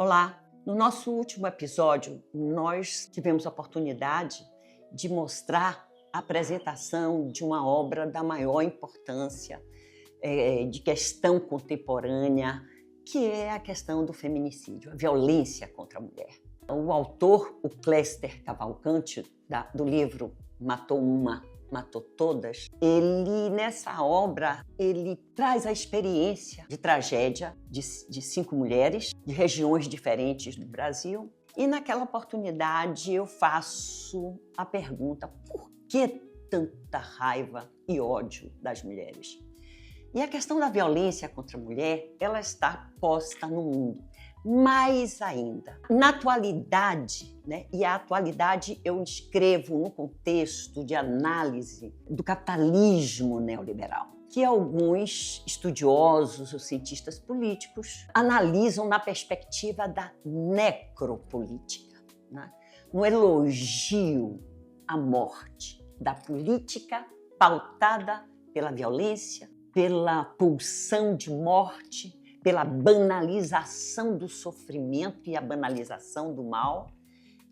Olá! No nosso último episódio, nós tivemos a oportunidade de mostrar a apresentação de uma obra da maior importância, de questão contemporânea, que é a questão do feminicídio, a violência contra a mulher. O autor, o Cléster Cavalcante, do livro Matou Uma, Matou Todas, nessa obra, ele traz a experiência de tragédia de 5 mulheres de regiões diferentes do Brasil. E naquela oportunidade eu faço a pergunta: por que tanta raiva e ódio das mulheres? E a questão da violência contra a mulher, ela está posta no mundo. Mais ainda, na atualidade, e a atualidade eu escrevo no contexto de análise do capitalismo neoliberal, que alguns estudiosos ou cientistas políticos analisam na perspectiva da necropolítica, no elogio à morte, da política pautada pela violência, pela pulsão de morte, pela banalização do sofrimento e a banalização do mal.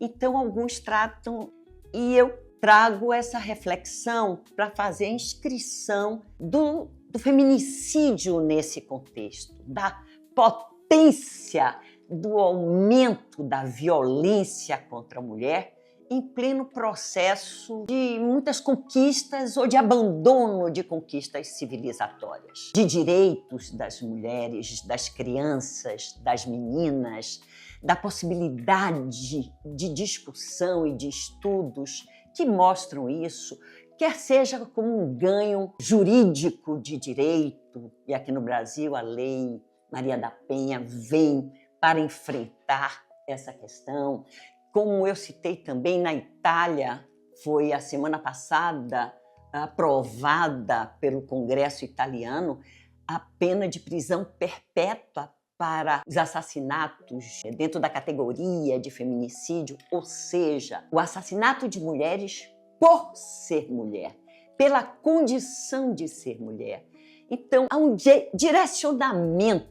Então, alguns tratam, e eu trago essa reflexão para fazer a inscrição do feminicídio nesse contexto, da potência do aumento da violência contra a mulher em pleno processo de muitas conquistas ou de abandono de conquistas civilizatórias, de direitos das mulheres, das crianças, das meninas, da possibilidade de discussão e de estudos que mostram isso, quer seja como um ganho jurídico de direito, e aqui no Brasil a Lei Maria da Penha vem para enfrentar essa questão. Como eu citei também, na Itália, foi a semana passada aprovada pelo Congresso italiano a pena de prisão perpétua para os assassinatos dentro da categoria de feminicídio, ou seja, o assassinato de mulheres por ser mulher, pela condição de ser mulher. Então, há um direcionamento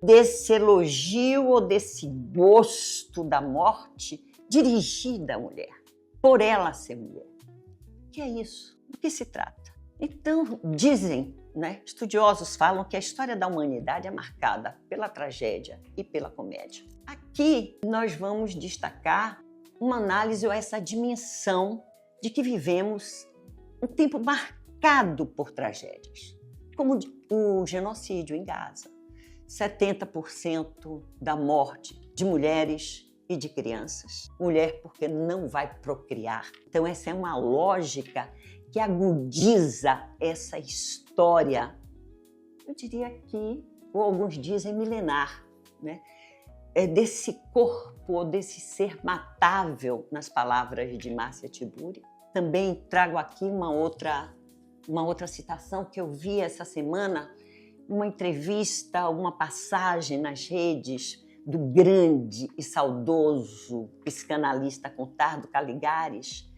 desse elogio ou desse gosto da morte dirigida à mulher, por ela ser mulher. O que é isso? Do que se trata? Então, dizem, estudiosos falam que a história da humanidade é marcada pela tragédia e pela comédia. Aqui nós vamos destacar uma análise ou essa dimensão de que vivemos um tempo marcado por tragédias, como o genocídio em Gaza, 70% da morte de mulheres e de crianças. Mulher porque não vai procriar. Então essa é uma lógica que agudiza essa história, eu diria que, ou alguns dizem milenar, desse corpo, desse ser matável, nas palavras de Márcia Tiburi. Também trago aqui uma outra citação que eu vi essa semana, uma entrevista, uma passagem nas redes do grande e saudoso psicanalista Contardo Caligares,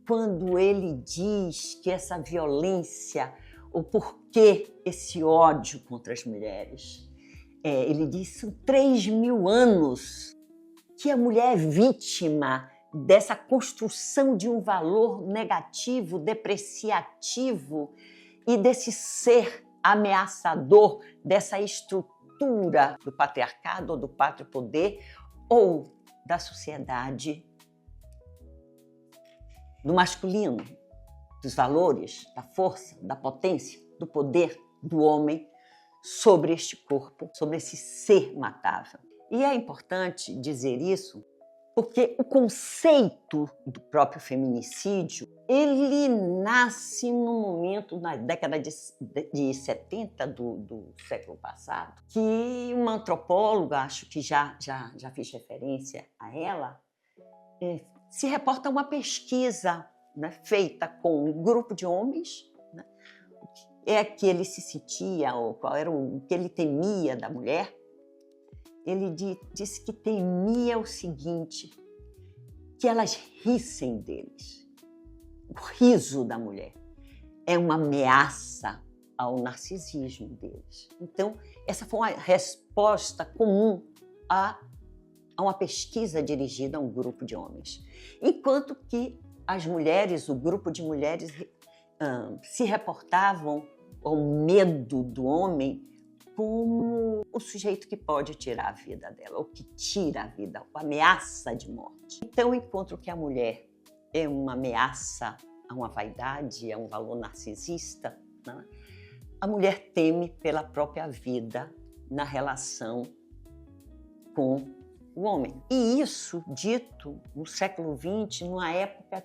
quando ele diz que essa violência, o porquê esse ódio contra as mulheres, ele diz que são 3.000 anos que a mulher é vítima dessa construção de um valor negativo, depreciativo e desse ser ameaçador, dessa estrutura do patriarcado ou do pátrio poder ou da sociedade do masculino, dos valores, da força, da potência, do poder do homem sobre este corpo, sobre esse ser matável. E é importante dizer isso porque o conceito do próprio feminicídio, ele nasce no momento, na década de 70 do século passado, que uma antropóloga, acho que já fiz referência a ela, se reporta uma pesquisa feita com um grupo de homens, que ele se sentia, ou qual era o que ele temia da mulher. Ele disse que temia o seguinte, que elas rissem deles. O riso da mulher é uma ameaça ao narcisismo deles. Então, essa foi uma resposta comum a a uma pesquisa dirigida a um grupo de homens, enquanto que as mulheres, o grupo de mulheres, se reportavam ao medo do homem como o sujeito que pode tirar a vida dela, ou que tira a vida, ou ameaça de morte. Então, enquanto que a mulher é uma ameaça a uma vaidade, a um valor narcisista, né? A mulher teme pela própria vida na relação com o homem. E isso dito no século XX, numa época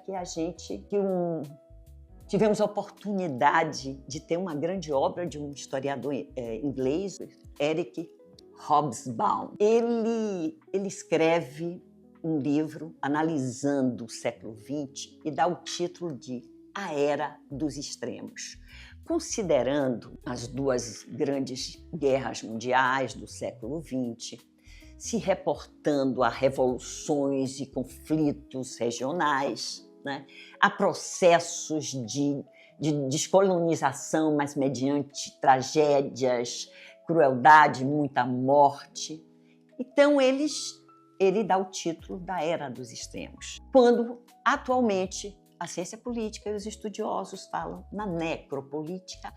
tivemos a oportunidade de ter uma grande obra de um historiador inglês, Eric Hobsbawm. Ele escreve um livro analisando o século XX e dá o título de A Era dos Extremos, considerando as duas grandes guerras mundiais do século XX, se reportando a revoluções e conflitos regionais, né? A processos de descolonização, mas mediante tragédias, crueldade, muita morte. Então, ele dá o título da Era dos Extremos, quando, atualmente, a ciência política e os estudiosos falam na necropolítica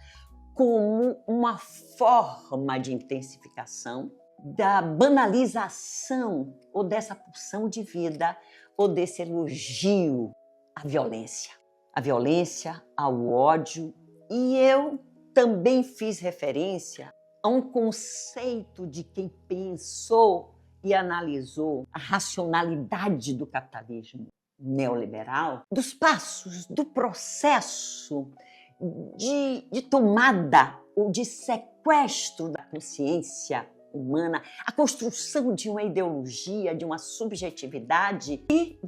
como uma forma de intensificação da banalização ou dessa pulsão de vida ou desse elogio à violência, ao ódio. E eu também fiz referência a um conceito de quem pensou e analisou a racionalidade do capitalismo neoliberal, dos passos, do processo de tomada ou de sequestro da consciência humana, a construção de uma ideologia, de uma subjetividade e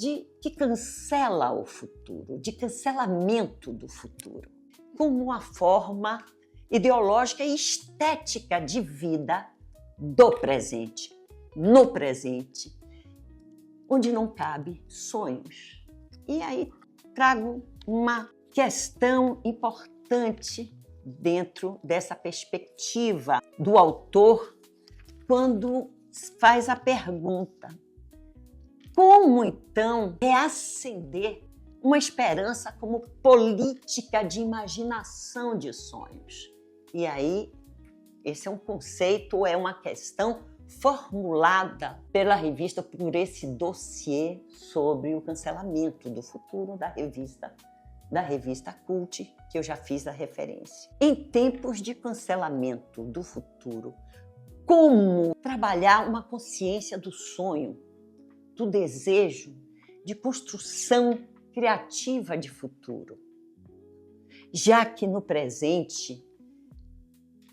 que cancela o futuro, de cancelamento do futuro, como uma forma ideológica e estética de vida do presente, no presente, onde não cabe sonhos. E aí trago uma questão importante dentro dessa perspectiva do autor, quando faz a pergunta: como então reacender uma esperança como política de imaginação de sonhos? E aí, esse é um conceito, é uma questão formulada pela revista, por esse dossiê sobre o cancelamento do futuro da revista Cult, que eu já fiz a referência. Em tempos de cancelamento do futuro, como trabalhar uma consciência do sonho, do desejo, de construção criativa de futuro? Já que no presente,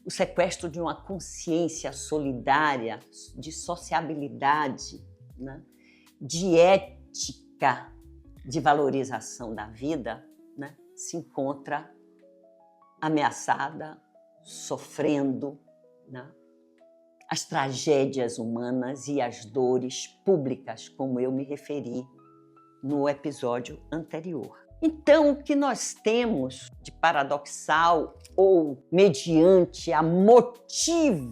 o sequestro de uma consciência solidária, de sociabilidade, né? De ética, de valorização da vida, né? Se encontra ameaçada, sofrendo, né? As tragédias humanas e as dores públicas, como eu me referi no episódio anterior. Então, o que nós temos de paradoxal ou mediante a motivação,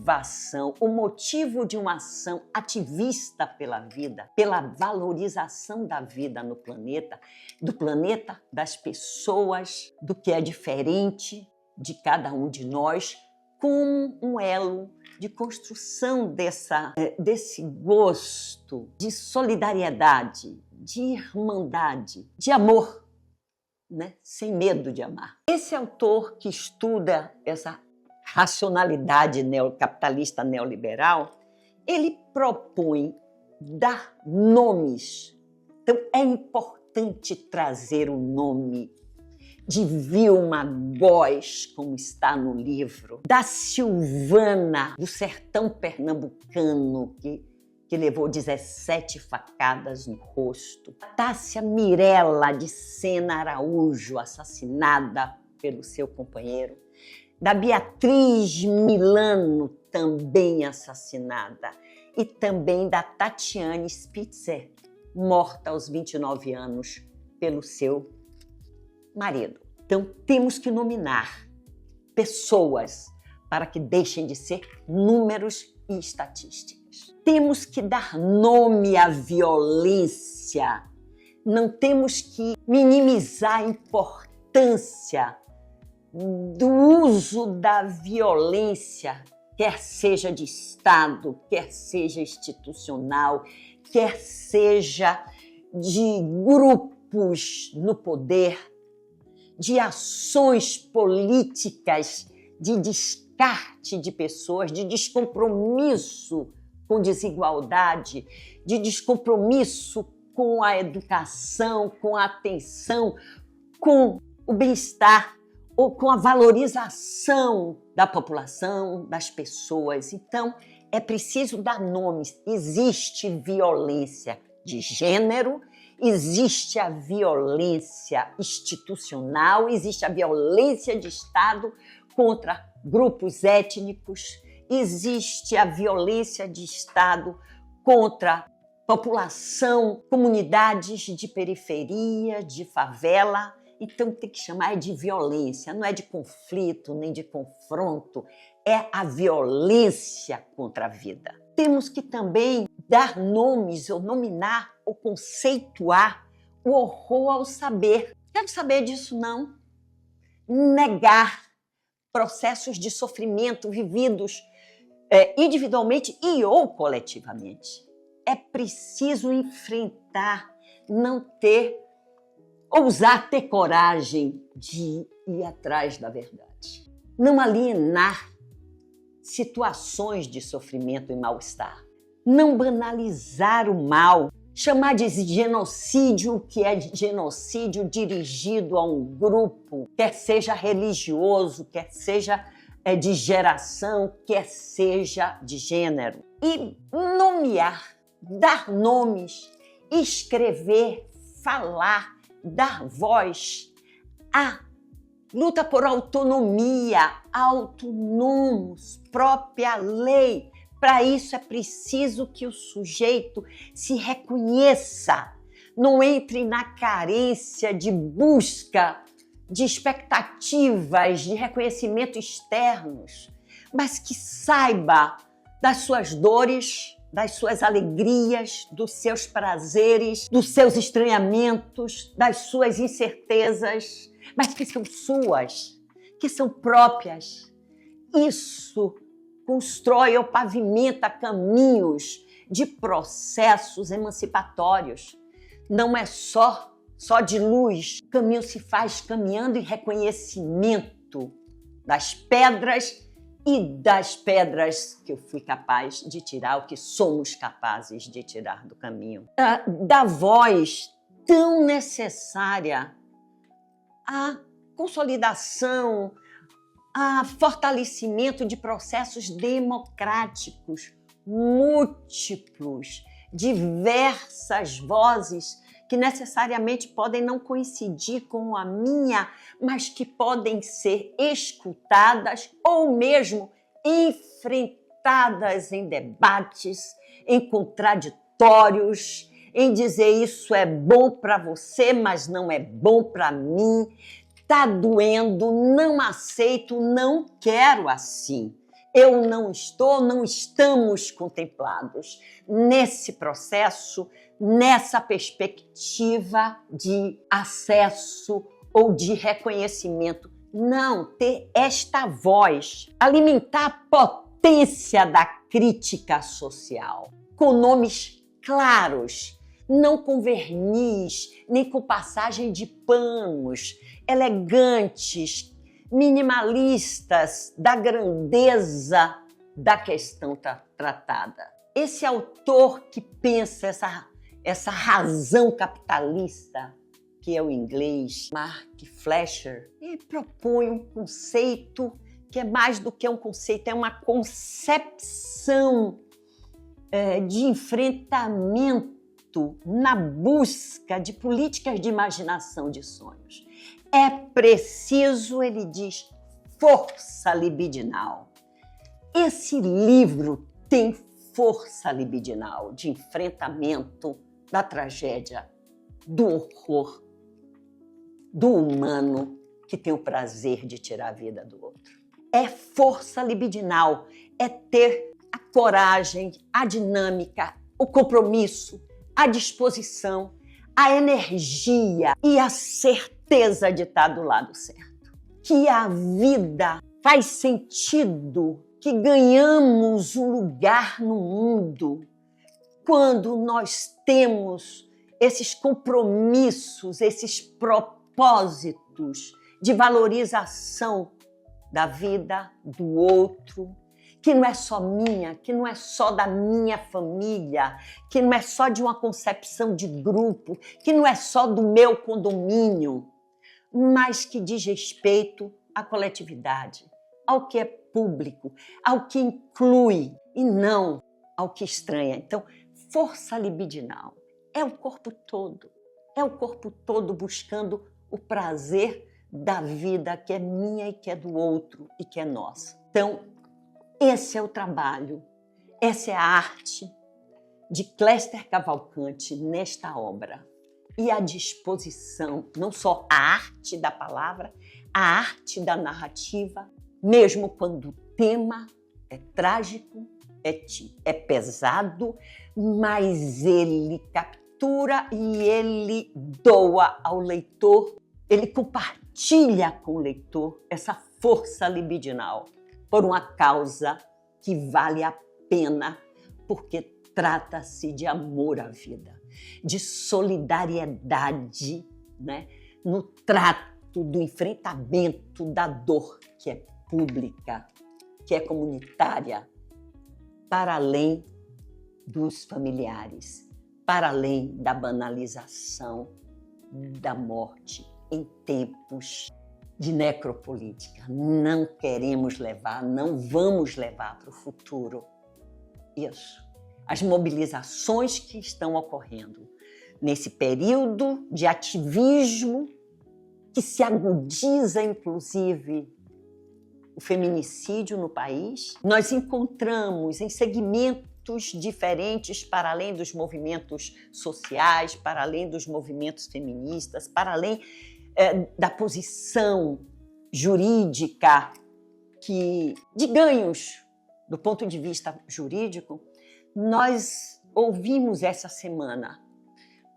o motivo de uma ação ativista pela vida, pela valorização da vida no planeta, do planeta, das pessoas, do que é diferente de cada um de nós, como um elo de construção desse gosto de solidariedade, de irmandade, de amor, né? Sem medo de amar. Esse autor que estuda essa racionalidade capitalista neoliberal, ele propõe dar nomes. Então, é importante trazer o nome de Vilma Góes, como está no livro, da Silvana, do sertão pernambucano, que levou 17 facadas no rosto, da Tássia Mirella de Sena Araújo, assassinada pelo seu companheiro, da Beatriz Milano, também assassinada, e também da Tatiane Spitzer, morta aos 29 anos pelo seu marido. Então, temos que nominar pessoas para que deixem de ser números e estatísticas. Temos que dar nome à violência. Não temos que minimizar a importância do uso da violência, quer seja de Estado, quer seja institucional, quer seja de grupos no poder, de ações políticas de descarte de pessoas, de descompromisso com desigualdade, de descompromisso com a educação, com a atenção, com o bem-estar ou com a valorização da população, das pessoas. Então, é preciso dar nomes. Existe violência de gênero, existe a violência institucional, existe a violência de Estado contra grupos étnicos, existe a violência de Estado contra população, comunidades de periferia, de favela. Então tem que chamar de violência, não é de conflito nem de confronto, é a violência contra a vida. Temos que também dar nomes ou nominar ou conceituar o horror ao saber. Quero saber disso não. Negar processos de sofrimento vividos individualmente e ou coletivamente. É preciso enfrentar, não ter, ousar ter coragem de ir atrás da verdade. Não alienar situações de sofrimento e mal-estar. Não banalizar o mal. Chamar de genocídio o que é genocídio dirigido a um grupo, quer seja religioso, quer seja de geração, quer seja de gênero. E nomear, dar nomes, escrever, falar, dar voz à luta por autonomia, autônomos, própria lei. Para isso é preciso que o sujeito se reconheça, não entre na carência de busca de expectativas de reconhecimento externos, mas que saiba das suas dores, das suas alegrias, dos seus prazeres, dos seus estranhamentos, das suas incertezas, mas que são suas, que são próprias. Isso constrói ou pavimenta caminhos de processos emancipatórios. Não é só de luz. O caminho se faz caminhando em reconhecimento das pedras e das pedras que eu fui capaz de tirar, o que somos capazes de tirar do caminho. Da voz tão necessária à consolidação, a fortalecimento de processos democráticos múltiplos, diversas vozes que necessariamente podem não coincidir com a minha, mas que podem ser escutadas ou mesmo enfrentadas em debates, em contraditórios, em dizer isso é bom para você, mas não é bom para mim. Tá doendo, não aceito, não quero assim. Eu não estamos contemplados nesse processo, nessa perspectiva de acesso ou de reconhecimento. Não, ter esta voz, alimentar a potência da crítica social, com nomes claros, não com verniz, nem com passagem de panos, elegantes, minimalistas da grandeza da questão tratada. Esse autor que pensa essa razão capitalista, que é o inglês, Mark Fleischer, ele propõe um conceito que é mais do que um conceito, é uma concepção de enfrentamento na busca de políticas de imaginação de sonhos. É preciso, ele diz, força libidinal. Esse livro tem força libidinal de enfrentamento da tragédia, do horror, do humano que tem o prazer de tirar a vida do outro. É força libidinal, é ter a coragem, a dinâmica, o compromisso, a disposição, a energia e a certeza de estar do lado certo. Que a vida faz sentido, que ganhamos um lugar no mundo quando nós temos esses compromissos, esses propósitos de valorização da vida do outro, que não é só minha, que não é só da minha família, que não é só de uma concepção de grupo, que não é só do meu condomínio, mas que diz respeito à coletividade, ao que é público, ao que inclui e não ao que estranha. Então, força libidinal é o corpo todo buscando o prazer da vida que é minha e que é do outro e que é nossa. Então, esse é o trabalho, essa é a arte de Cléster Cavalcante nesta obra. E a disposição, não só a arte da palavra, a arte da narrativa, mesmo quando o tema é trágico, é pesado, mas ele captura e ele doa ao leitor, ele compartilha com o leitor essa força libidinal por uma causa que vale a pena, porque trata-se de amor à vida, de solidariedade, né? No trato do enfrentamento da dor que é pública, que é comunitária, para além dos familiares, para além da banalização da morte em tempos de necropolítica. Não queremos levar, não vamos levar para o futuro isso. As mobilizações que estão ocorrendo nesse período de ativismo que se agudiza, inclusive, o feminicídio no país. Nós encontramos em segmentos diferentes, para além dos movimentos sociais, para além dos movimentos feministas, para além da posição jurídica de ganhos do ponto de vista jurídico. Nós ouvimos essa semana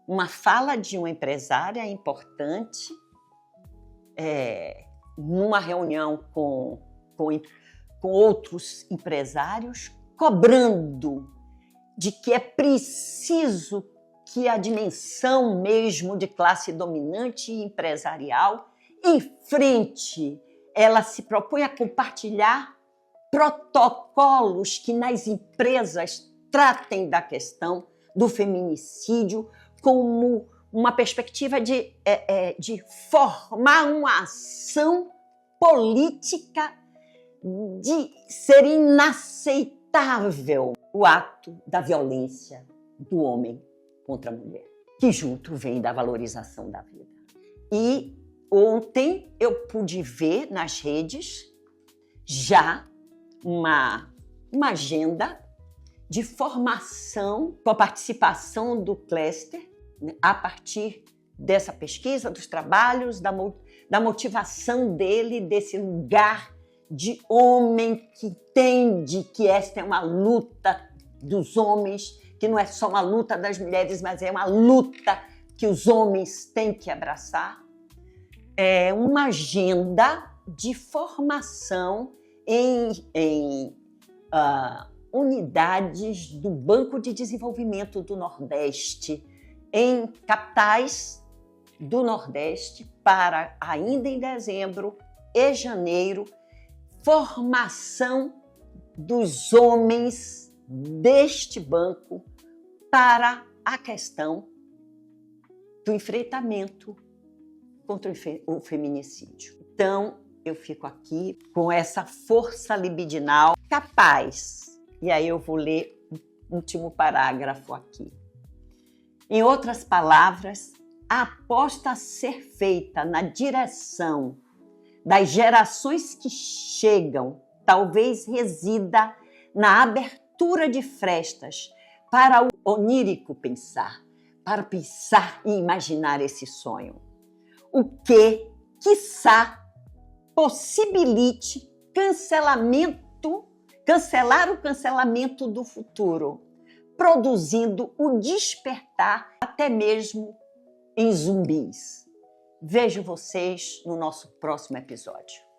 uma fala de uma empresária importante numa reunião com outros empresários, cobrando de que é preciso que a dimensão mesmo de classe dominante e empresarial enfrente, ela se propõe a compartilhar protocolos que nas empresas tratem da questão do feminicídio como uma perspectiva de formar uma ação política de ser inaceitável o ato da violência do homem contra a mulher, que junto vem da valorização da vida. E ontem eu pude ver nas redes já uma agenda de formação com a participação do Cléster, né, a partir dessa pesquisa, dos trabalhos, da motivação dele, desse lugar de homem que entende que esta é uma luta dos homens, que não é só uma luta das mulheres, mas é uma luta que os homens têm que abraçar. É uma agenda de formação em unidades do Banco de Desenvolvimento do Nordeste, em capitais do Nordeste, para ainda em dezembro e janeiro, formação dos homens deste banco para a questão do enfrentamento contra o feminicídio. Então, eu fico aqui com essa força libidinal capaz. E aí eu vou ler o último parágrafo aqui. Em outras palavras, a aposta a ser feita na direção das gerações que chegam talvez resida na abertura de frestas para o onírico pensar, para pensar e imaginar esse sonho. O que, quiçá, possibilite cancelar o cancelamento do futuro, produzindo o despertar até mesmo em zumbis. Vejo vocês no nosso próximo episódio.